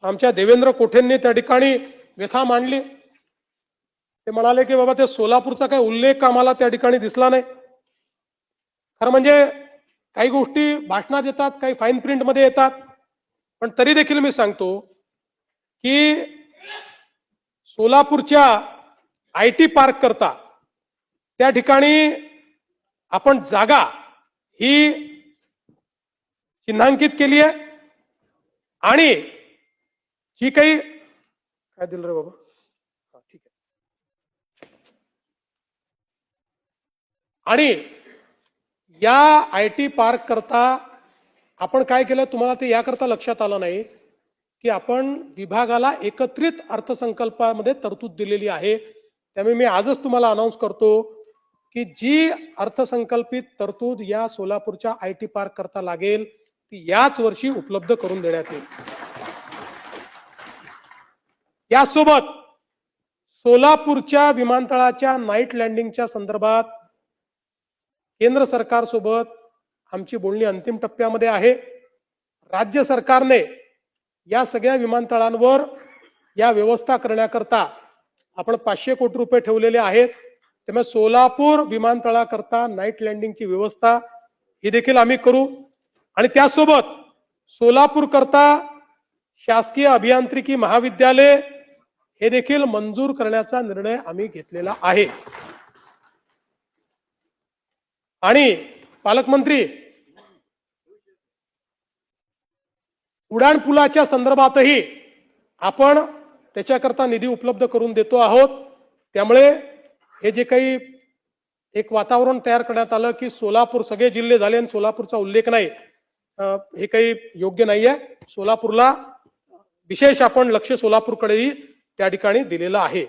आमच्या देवेंद्र कोठेंनी त्या ठिकाणी व्यथा मांडली। ते म्हणाले की बाबा ते सोलापूरचा काही उल्लेख आम्हाला त्या ठिकाणी दिसला नाही। खरं म्हणजे काही गोष्टी भाषणात येतात, काही फाईन प्रिंट मध्ये येतात, पण तरी देखील मी सांगतो की सोलापूरच्या IT पार्क करता त्या ठिकाणी आपण जागा ही चिन्हांकित केली आहे आणि जी काही काय दिलं रे बाबा, ठीक आहे, आणि या IT पार्क करता आपण काय केलं तुम्हाला ते याकरता लक्षात आलं नाही की आपण विभागाला एकत्रित अर्थसंकल्पामध्ये तरतूद दिलेली आहे। त्यामुळे मी आजच तुम्हाला अनाउन्स करतो की जी अर्थसंकल्पित तरतूद या सोलापूरच्या IT पार्क करता लागेल ती याच वर्षी उपलब्ध करून देण्यात येईल। यासोबत सोलापूरच्या विमानतळाच्या नाईट लँडिंगच्या संदर्भात केंद्र सरकार सोबत आमची बोलणी अंतिम टप्प्यामध्ये आहे। राज्य सरकारने या सगळ्या विमानतळांवर या व्यवस्था करण्याकरता आपण 500 कोटी रुपये ठेवलेले आहेत। त्यामुळे सोलापूर विमानतळाकरता नाईट लँडिंगची व्यवस्था ही देखील आम्ही करू आणि त्यासोबत सोलापूर करता शासकीय अभियांत्रिकी महाविद्यालय हे देखील मंजूर करण्याचा निर्णय आम्ही घेतलेला आहे। आणि पालकमंत्री उड्डाणपुलाच्या संदर्भातही आपण त्याच्याकरता निधी उपलब्ध करून देतो आहोत। त्यामुळे हे जे काही एक वातावरण तयार करण्यात आलं की सोलापूर सगळे जिल्हे झाले आणि सोलापूरचा उल्लेख नाही, हे काही योग्य नाहीये। सोलापूरला विशेष आपण लक्ष सोलापूरकडेही त्या ठिकाणी दिलेलं आहे।